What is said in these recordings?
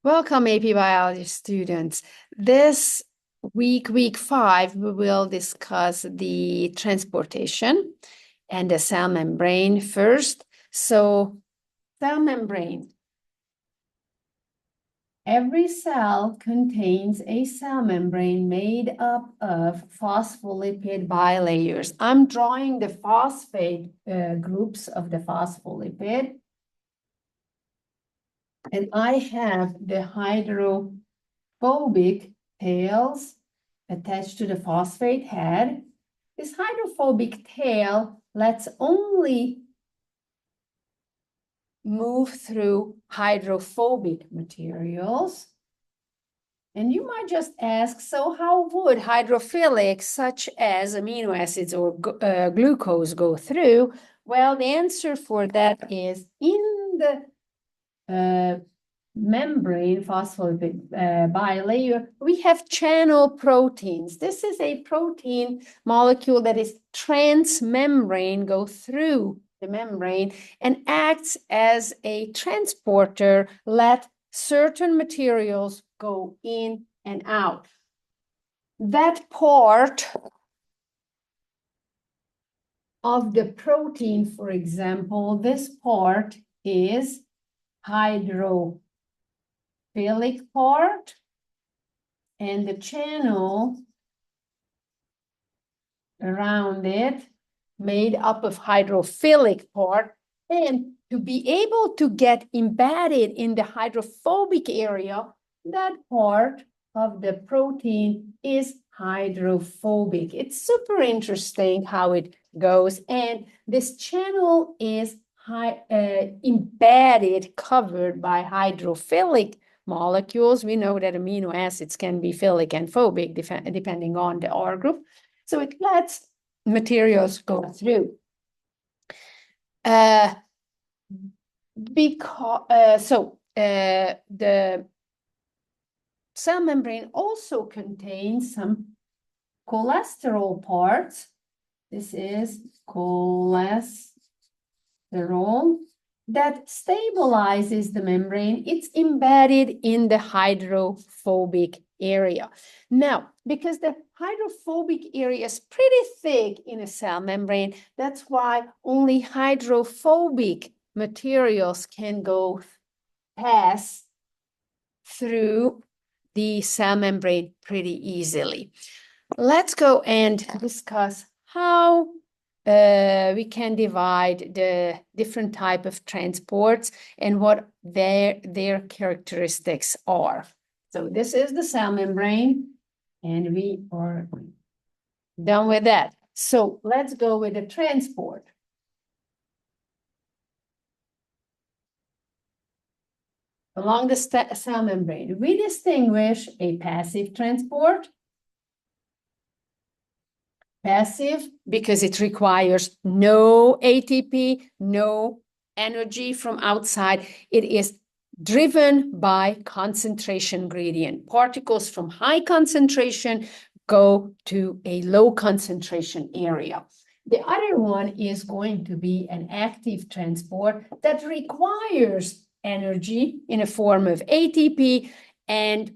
Welcome, AP Biology students. This week 5, we will discuss the transportation and the cell membrane first. So, cell membrane. Every cell contains a cell membrane made up of phospholipid bilayers. I'm drawing the phosphate groups of the phospholipid. And I have the hydrophobic tails attached to the phosphate head. This hydrophobic tail lets only move through hydrophobic materials. And you might just ask, so how would hydrophilic, such as amino acids or glucose, go through? Well, the answer for that is in the membrane phospholipid bilayer, we have channel proteins. This is a protein molecule that is transmembrane, go through the membrane and acts as a transporter, let certain materials go in and out. That part of the protein, for example, this part is hydrophilic part, and the channel around it made up of hydrophilic part. And to be able to get embedded in the hydrophobic area, that part of the protein is hydrophobic. It's super interesting how it goes. And this channel is embedded, covered by hydrophilic molecules. We know that amino acids can be philic and phobic depending on the R group. So it lets materials go through. The cell membrane also contains some cholesterol parts. This is cholesterol that stabilizes the membrane. It's embedded in the hydrophobic area. Now, because the hydrophobic area is pretty thick in a cell membrane, that's why only hydrophobic materials can pass through the cell membrane pretty easily. Let's go and discuss how we can divide the different type of transports and what their characteristics are. So this is the cell membrane, and we are done with that. So let's go with the transport. Along the cell membrane, we distinguish a passive transport. Passive because it requires no ATP, no energy from outside. It is driven by concentration gradient. Particles from high concentration go to a low concentration area. The other one is going to be an active transport that requires energy in a form of ATP and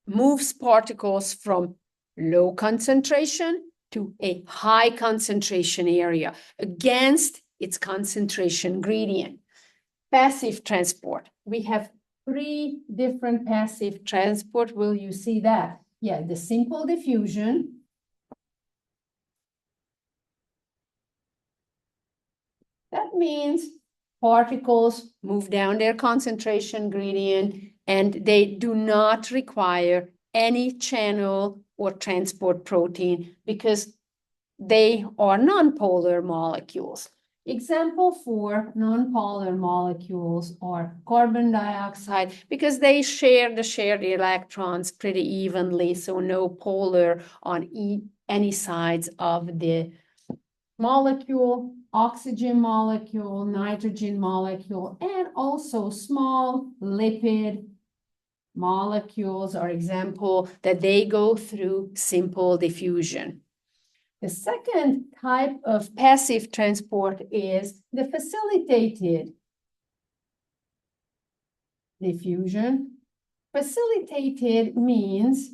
moves particles from low concentration to a high concentration area against its concentration gradient. Passive transport. We have 3 different passive transport. Will you see that? Yeah, the simple diffusion. That means particles move down their concentration gradient and they do not require any channel or transport protein because they are nonpolar molecules. Example for nonpolar molecules are carbon dioxide because they share the electrons pretty evenly, so no polar on any sides of the molecule, oxygen molecule, nitrogen molecule, and also small lipid molecules are example that they go through simple diffusion. The second type of passive transport is the facilitated diffusion. Facilitated means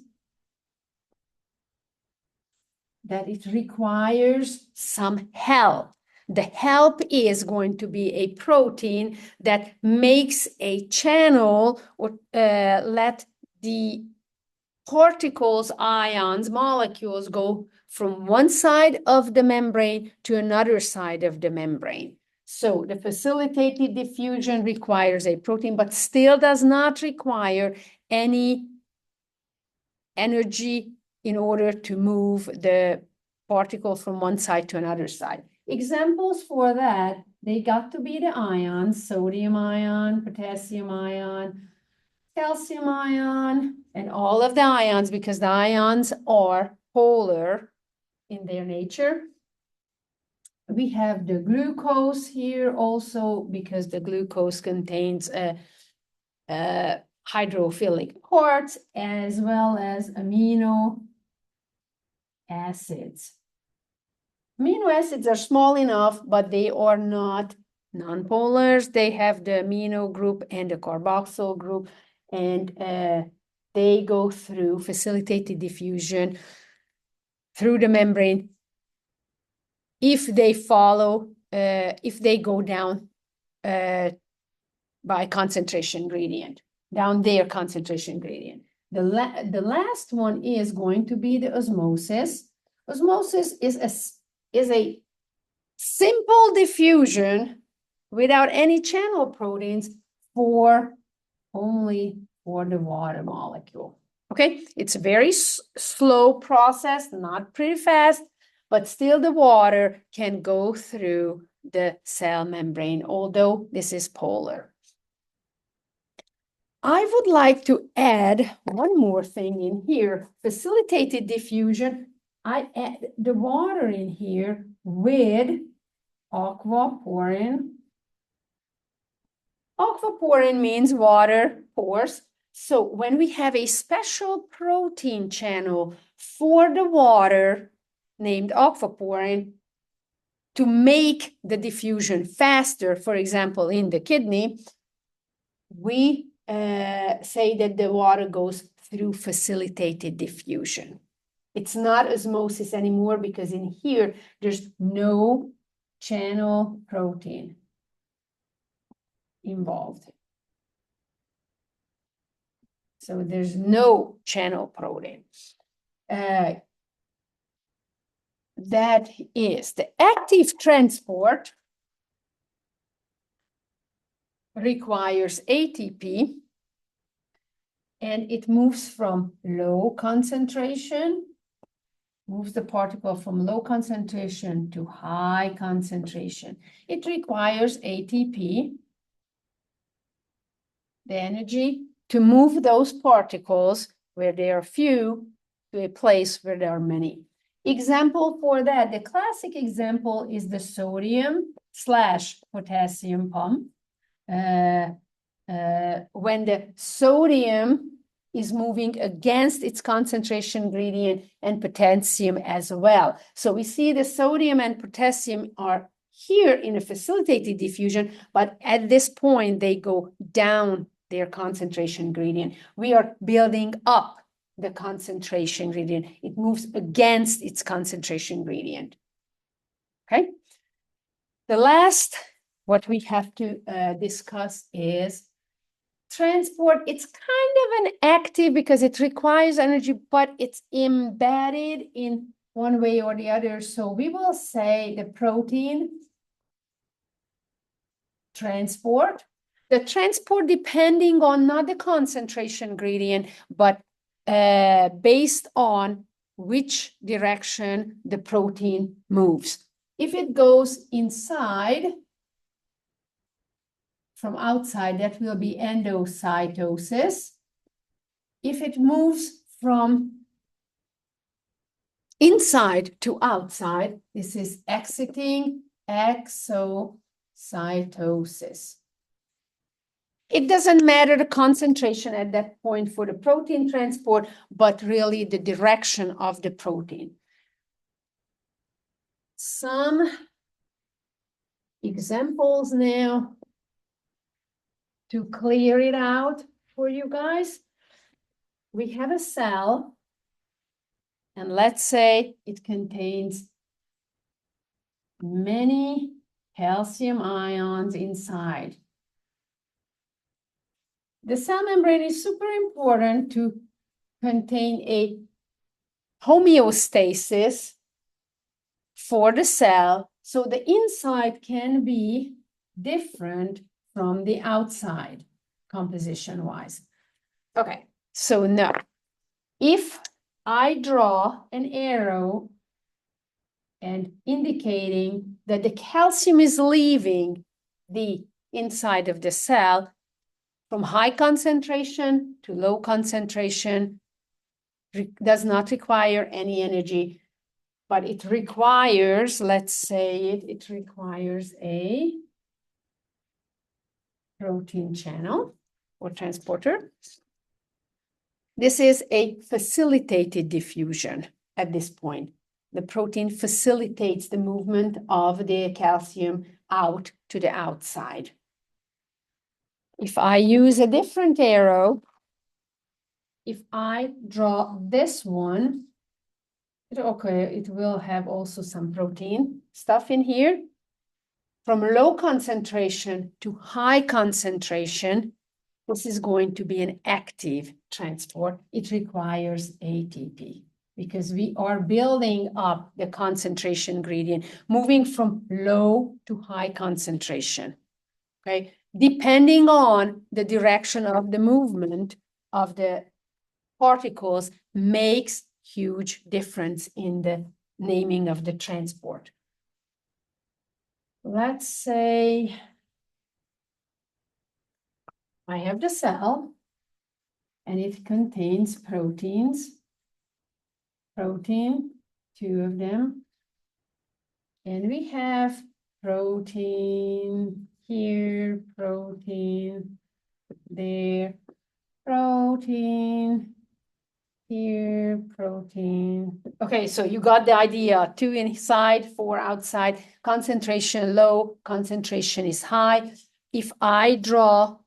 that it requires some help. The help is going to be a protein that makes a channel or let the particles, ions, molecules go from one side of the membrane to another side of the membrane. So the facilitated diffusion requires a protein, but still does not require any energy in order to move the particle from one side to another side. Examples for that, they got to be the ions, sodium ion, potassium ion, calcium ion, and all of the ions, because the ions are polar in their nature. We have the glucose here also, because the glucose contains hydrophilic parts as well as amino acids. Amino acids are small enough, but they are not nonpolars. They have the amino group and the carboxyl group, and they go through facilitated diffusion through the membrane if they follow, if they go down by concentration gradient, down their concentration gradient. The last one is going to be the osmosis. Osmosis is a simple diffusion without any channel proteins only for the water molecule. Okay, it's a very slow process, not pretty fast, but still the water can go through the cell membrane, although this is polar. I would like to add one more thing in here, facilitated diffusion. I add the water in here with aquaporin. Aquaporin means water pores. So when we have a special protein channel for the water named aquaporin to make the diffusion faster, for example, in the kidney, we say that the water goes through facilitated diffusion. It's not osmosis anymore because in here, there's no channel protein involved. So there's no channel protein. That is the active transport requires ATP, and it moves from low concentration, moves the particle from low concentration to high concentration. It requires ATP, the energy, to move those particles where there are few to a place where there are many. Example for that, the classic example is the sodium/potassium pump. When the sodium is moving against its concentration gradient and potassium as well. So we see the sodium and potassium are here in a facilitated diffusion, but at this point they go down their concentration gradient. We are building up the concentration gradient. It moves against its concentration gradient. Okay. The last, what we have to discuss is transport. It's kind of an active because it requires energy, but it's embedded in one way or the other. So we will say the protein transport. The transport depending on not the concentration gradient, but based on which direction the protein moves. If it goes inside, from outside, that will be endocytosis. If it moves from inside to outside, this is exiting exocytosis. It doesn't matter the concentration at that point for the protein transport, but really the direction of the protein. Some examples now. to clear it out for you guys, we have a cell, and let's say it contains many calcium ions inside. The cell membrane is super important to contain a homeostasis for the cell, so the inside can be different from the outside, composition-wise. Okay, so now, if I draw an arrow and indicating that the calcium is leaving the inside of the cell from high concentration to low concentration, does not require any energy, but it requires, let's say it requires a protein channel or transporter. This is a facilitated diffusion at this point. The protein facilitates the movement of the calcium out to the outside. If I use a different arrow, if I draw this one, it will have also some protein stuff in here. From low concentration to high concentration, this is going to be an active transport. It requires ATP because we are building up the concentration gradient, moving from low to high concentration, okay? Depending on the direction of the movement of the particles makes huge difference in the naming of the transport. Let's say I have the cell and it contains proteins, two of them, and we have protein here, protein there, protein here, protein. Okay, so you got the idea. 2 inside, 4 outside. Concentration low, concentration is high. If I draw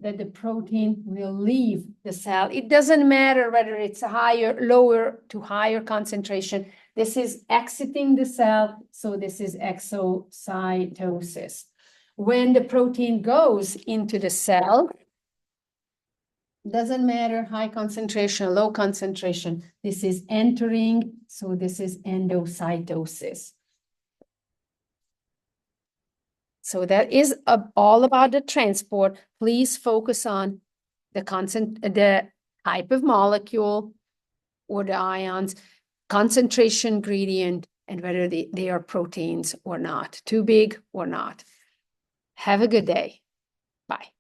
that the protein will leave the cell, it doesn't matter whether it's a higher, lower to higher concentration. This is exiting the cell, so this is exocytosis. When the protein goes into the cell, doesn't matter high concentration, low concentration. This is entering, so this is endocytosis. So that is all about the transport. Please focus on the type of molecule or the ions, concentration gradient, and whether they are proteins or not, too big or not. Have a good day. Bye.